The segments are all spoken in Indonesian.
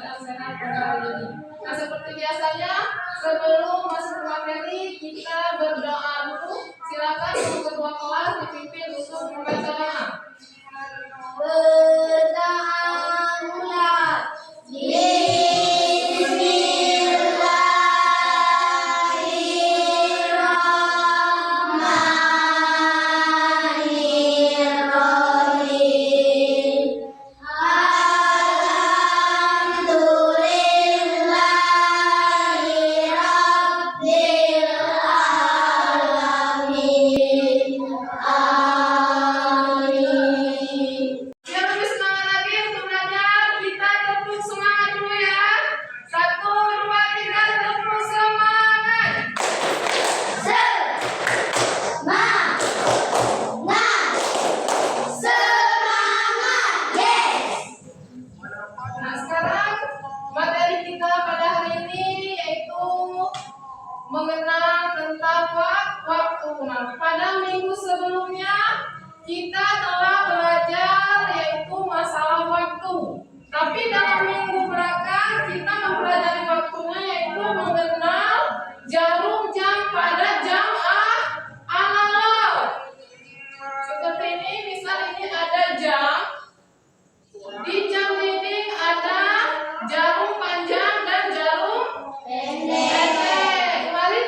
keadaan sehat pada hari ini. Nah, seperti biasanya sebelum masuk ke materi kita berdoa dulu. Silakan untuk ketua kelas dipimpin untuk membaca doa. Berdoa mulai. Mengenal tentang waktu. Nah, pada minggu sebelumnya kita telah belajar yaitu masalah waktu. Tapi dalam minggu belakang kita mempelajari waktunya yaitu mengenal jarum jam pada jam analog. Seperti ini, misal ini ada jam. Di jam dinding ada jarum panjang dan jarum pendek.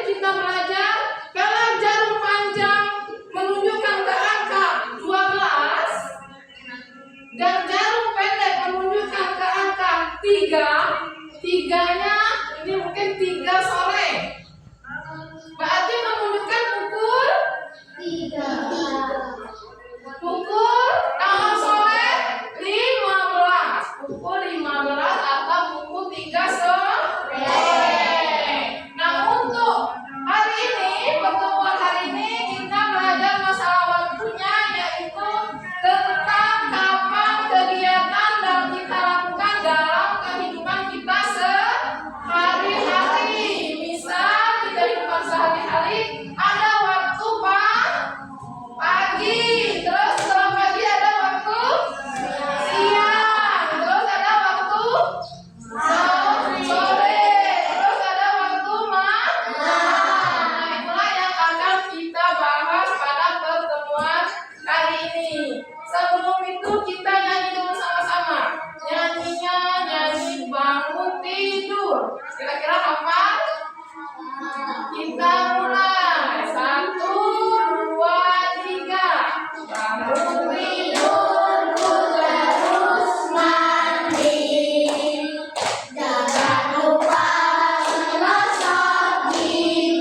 Kita belajar kalau jarum panjang menunjukkan ke angka 12 dan jarum pendek menunjukkan ke angka 3. Tiganya ini mungkin 3 sore. Berarti menunjukkan pukul 3. Pukul kalau sore 15. Pukul 15 atau pukul 3 sore. Pertemuan hari ini kita belajar masalah waktunya yaitu tentang kapan kegiatan yang kita lakukan dalam kehidupan kita sehari-hari. Misal di kehidupan sehari-hari ada waktu pagi, terus setelah pagi ada waktu siang, terus ada waktu sore, terus ada waktu malam. Kita bahas pada pertemuan kali ini. Sebelum itu kita nyanyi dulu sama-sama. Nyanyinya nyanyi bangun tidur. Kira-kira apa? Kita mulai. 1, 2, 3. Bangun tidur, terus mandi. Jangan lupa menggosok gigi.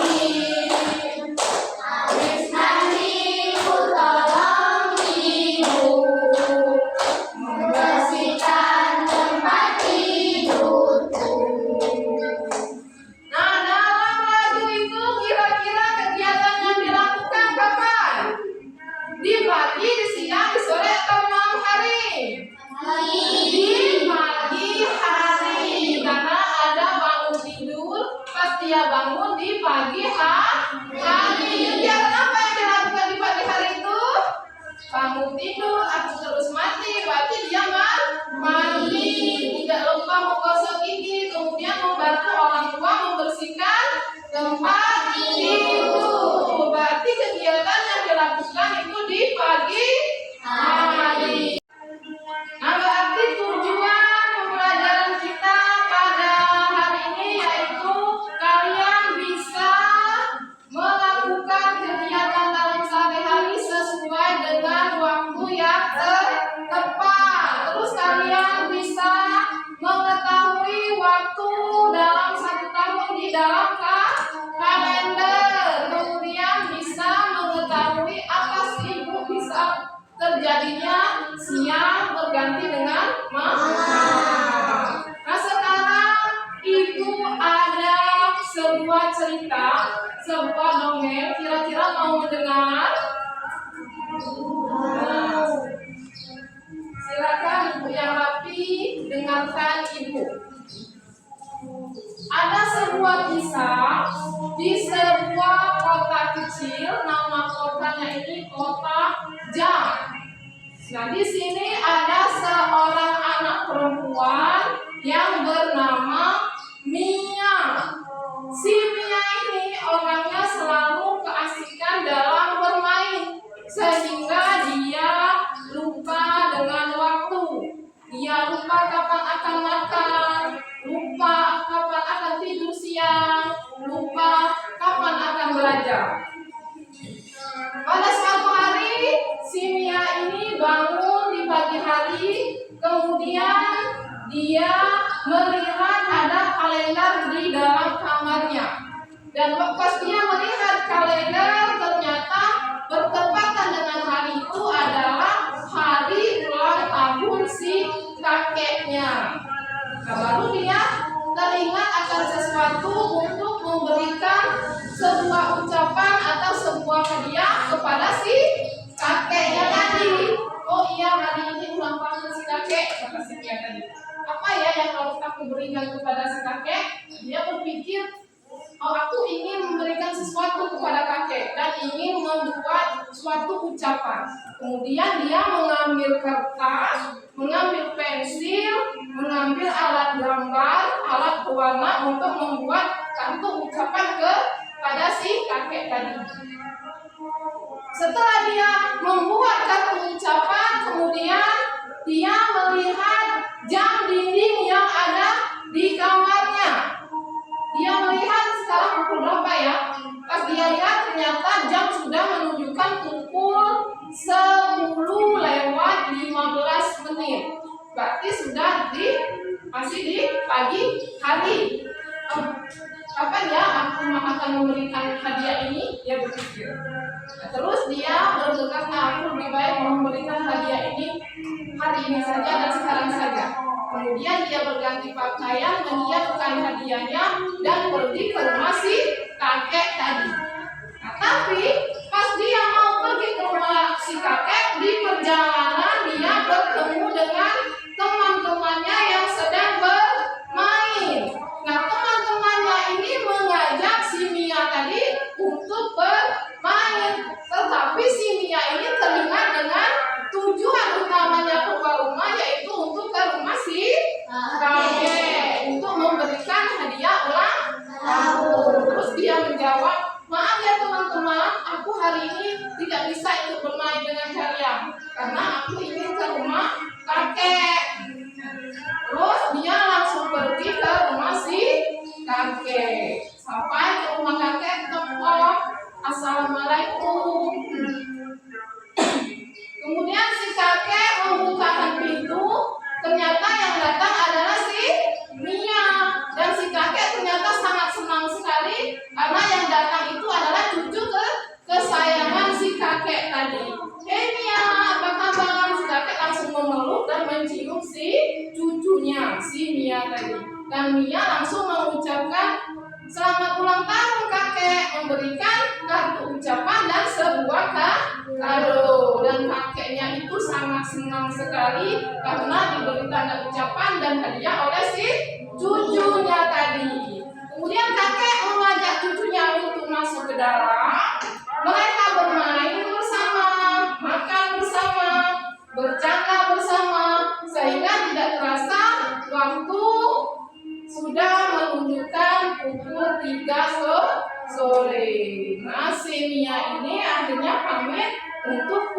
Dia bangun di pagi hari. Kegiatan apa yang dilakukan di pagi hari itu? Bangun tidur atau terus mandi. Berarti dia mandi. Tidak lupa menggosok gigi. Kemudian membantu orang tua membersihkan tempat tidur. Berarti kegiatan yang dilakukan itu di pagi hari. Nah, berarti tujuan pembelajaran kita pada hari ini yaitu kalian bisa melakukan kegiatan dalam sehari-hari sesuai dengan waktu yang tepat. Terus kalian bisa mengetahui waktu dalam 1 tahun di dalam kalender. Kemudian bisa mengetahui apa sih Bu bisa terjadinya siang berganti dengan malam. Nah, sekarang Ibu ada sebuah cerita, sebuah dongeng. Kira-kira mau mendengar? Silakan Ibu yang rapi, dengarkan Ibu. Ada sebuah kisah di sebuah kota kecil, nama kotanya ini kota Jam. Nah, di sini ada seorang anak perempuan yang belajar. Pada suatu hari, si Mia ini bangun di pagi hari, kemudian dia melihat ada kalender di dalam kamarnya. Dan pas dia melihat kalender, ternyata bertepatan dengan hari itu adalah hari ulang tahun si kakeknya. Nah, baru dia teringat akan sesuatu untuk memberikan sebuah ucapan atau sebuah hadiah kepada si kakeknya tadi. Oh iya, hari ini ulang tahun si kakek, kata si Mia tadi. Apa ya yang harus aku berikan kepada si kakek? Dia berpikir, oh, aku ingin memberikan sesuatu kepada kakek dan ingin membuat suatu ucapan. Kemudian dia mengambil kertas, mengambil pensil, mengambil alat gambar, alat pewarna untuk membuat kartu ucapan kepada si kakek tadi. Setelah dia membuat kartu ucapan, kemudian dia melihat jam dinding yang ada di kamarnya. Dia melihat sekarang pukul berapa ya? Pas dia lihat ternyata jam sudah menunjukkan pukul 10:15 menit. Berarti sudah masih di pagi hari. Kapan ya aku akan memberikan hadiah ini? Dia berpikir. Nah, terus dia bergegas, aku lebih baik memberikan hadiah ini hari ini saja dan sekarang saja. Kemudian dia berganti pakaian, menyiapkan hadiahnya dan pergi ke rumah si kakek tadi. Nah, tapi pas dia mau pergi ke rumah si kakek, di perjalanan dia bertemu dengan teman-temannya yang sedang bermain. Nah, teman-temannya ini mengajak si Mia tadi untuk bermain. Tetapi si Mia ini teringat dengan tujuan utamanya keluar rumah, yaitu untuk ke rumah si kakek untuk memberikan hadiah ulang tahun. Terus dia menjawab, maaf ya teman-teman, aku hari ini tidak bisa ikut bermain dengan kalian karena aku ingin ke rumah kakek. Terus dia langsung pergi ke rumah si kakek. Sampai ke rumah kakek, tokoh, assalamualaikum. Kemudian si kakek membukakan pintu, ternyata yang datang adalah si Mia. Dan si kakek ternyata sangat senang sekali karena yang datang itu adalah cucu kesayangan si kakek tadi. Hei Mia, apa kabar? Si kakek langsung memeluk dan mencium si cucunya, si Mia tadi. Dan Mia langsung mengucapkan selamat ulang tahun kakek, memberikan kartu ucapan dan sebuah kado. Dan kakeknya itu sangat senang sekali karena diberi tanda ucapan dan hadiah oleh si cucunya tadi. Kemudian kakek mengajak cucunya untuk masuk ke dalam. Mereka bermain bersama, makan bersama, bercanda bersama, sehingga tidak terasa waktu sudah menunjukkan pukul 3 sore. Nah, si Mia ini akhirnya pamit untuk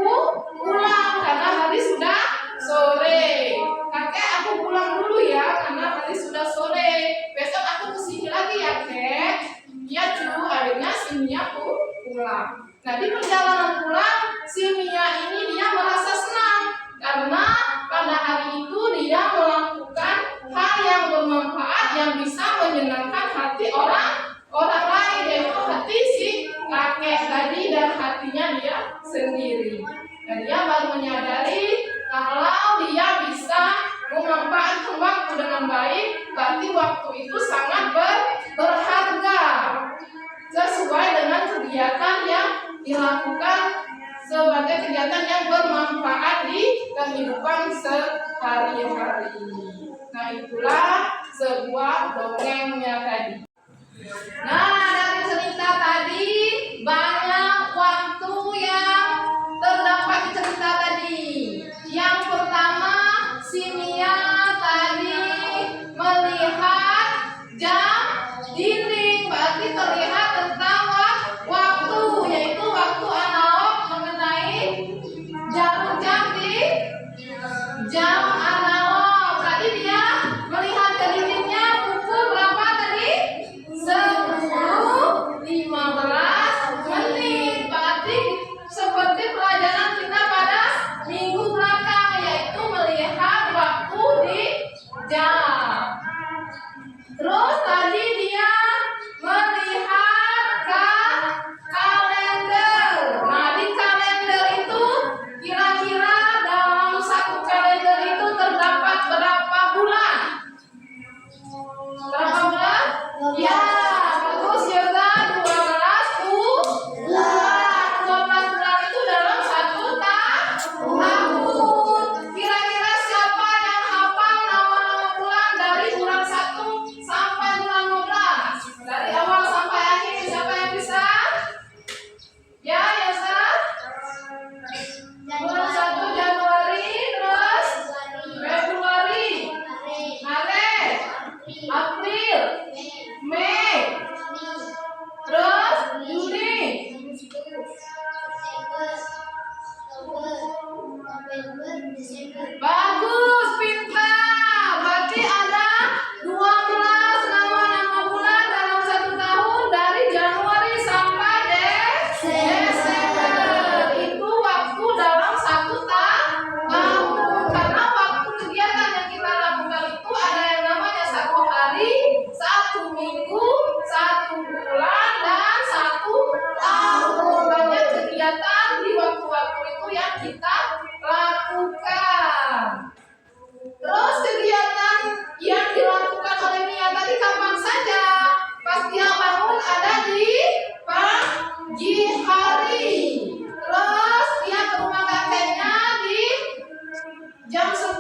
pulang karena hari sudah sore. Kakek, aku pulang dulu ya karena hari sudah sore. Besok aku kesini lagi ya, kek. Iya cu, akhirnya si Mia pulang. Nah, di perjalanan pulang, si Mia ini dia merasa senang karena pada hari itu dia melakukan hal yang bermanfaat yang bisa menyenangkan hati orang lain, yaitu hati si kakek tadi dan hatinya dia sendiri. Dan dia baru menyadari kalau dia bisa memanfaatkan waktu dengan baik, berarti waktu itu sangat berharga sesuai dengan kegiatan yang dilakukan sebagai kegiatan yang bermanfaat di kehidupan sehari-hari. Nah, itulah sebuah dongengnya tadi. Nah, dari cerita tadi banyak waktu yang terdapat di cerita tadi. Yang pertama, si Mia tadi melihat jam dinding, berarti terlihat tentang waktu, yaitu waktu analog mengenai jarum jam di jam analog. Tadi dia melihat ke dindingnya pukul berapa tadi? 10. Terus tadi dia melihat ke kalender. Nah, di kalender itu kira-kira dalam satu kalender itu terdapat berapa bulan? Berapa bulan? Ya, bagus Yoga, 12 bulan. 12 bulan itu dalam satu tahun. Kira-kira siapa yang hafal nama-nama bulan dari bulan 1 sampai bulan 12? Dari awal sampai akhir, siapa yang bisa? Ya, Yasa? Bulan 1 Januari, terus Februari, Maret, April, Mei, terus Juni. Bagus, pintar. Berarti ada 12 nama-nama bulan dalam satu tahun dari Januari sampai Desember. Itu waktu dalam satu tahun. Karena waktu kegiatan yang kita lakukan itu ada yang namanya 1 hari, 1 minggu, 1 bulan, dan 1 tahun. Banyak kegiatan di waktu-waktu itu yang kita lakukan. Terus kegiatan yang dilakukan oleh Nia tadi kapan saja? Pas dia bangun ada di pagi hari. Terus dia ke rumah kakeknya di jam 10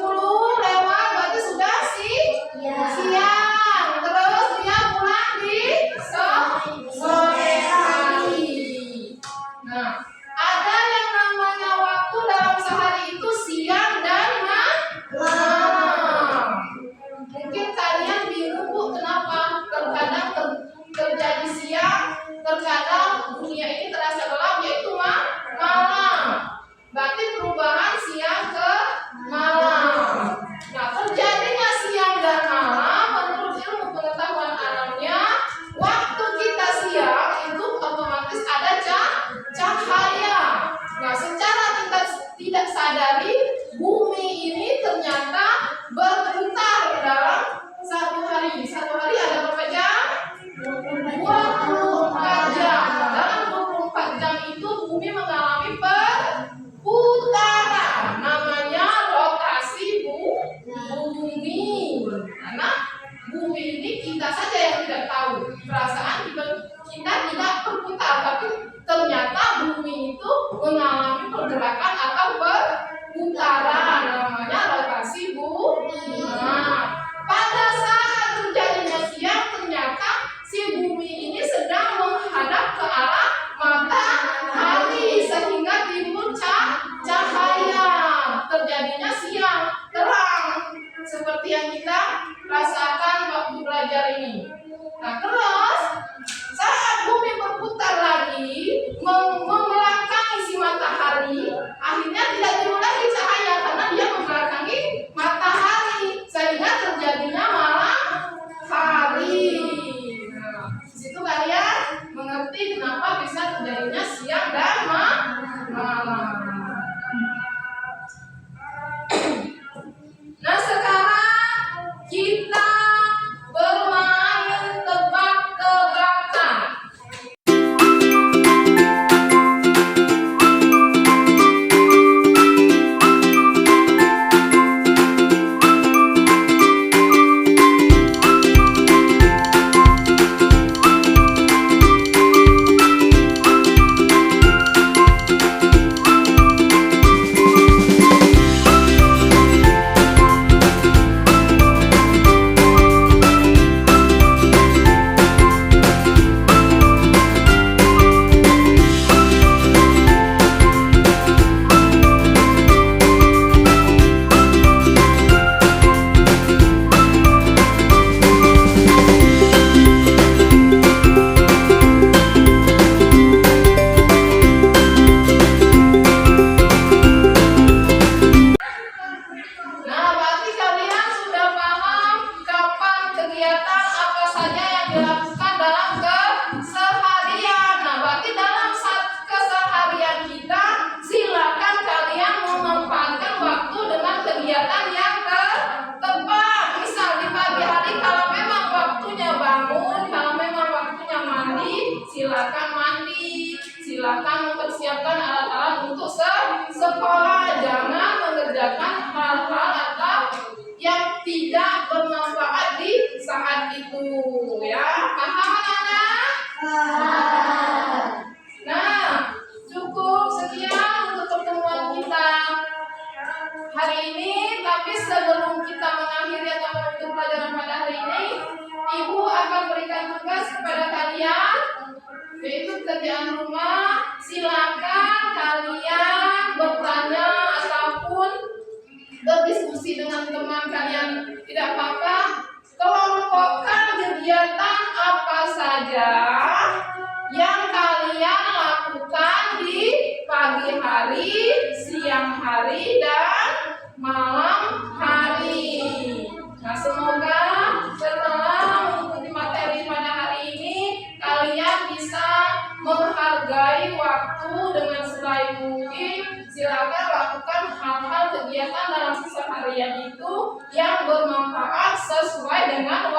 lewat, berarti sudah siang. Terus dia pulang di sore hari. Nah, ada yang namanya waktu dalam sehari itu siang dan malam. Mungkin kalian bingung, Bu, kenapa terkadang terjadi siang, terkadang dunia ini terasa gelap, yaitu malam. Berarti perubahan siang ke malam. Nah, terjadinya siang dan malam menurut ilmu pengetahuan alamnya, waktu kita siang itu otomatis ada cahaya. Nah, secara kita tidak sadari, bumi ini ternyata berputar dalam satu hari. Satu hari ada berapa jam? 24 jam. Dalam 24 jam itu bumi mengalami perputaran. Namanya rotasi bumi. Karena bumi ini kita saja yang tidak tahu. Perasaan kita tidak berputar, tapi ternyata bumi itu mengalami pergerakan atau perputaran. Namanya rotasi bumi. Nah, pada saat terjadinya siang, ternyata si bumi ini sedang menghadap ke arah matahari sehingga timbul cahaya. Terjadinya siang terang seperti yang kita rasakan waktu belajar ini. Nah, terus saat bumi berputar lagi membelakangi si matahari, akhirnya tidak timbul lagi cahaya karena dia membelakangi matahari sehingga terjadinya malam hari. Nah, situ kalian mengerti kenapa bisa terjadinya siang dan malam. Nah, sekarang kita bermain tebak-tebakan. kegiatan yang tepat. Misal di pagi hari kalau memang waktu teman-teman kalian tidak apa-apa, kelompokkan kegiatan apa saja yang kalian lakukan di pagi hari, siang hari, dan malam hari. Nah, semoga setelah mengikuti materi pada hari ini kalian bisa menghargai waktu dengan sebaik mungkin. Silakan lakukan hal-hal kegiatan dalam keseharian itu yang bermanfaat sesuai dengan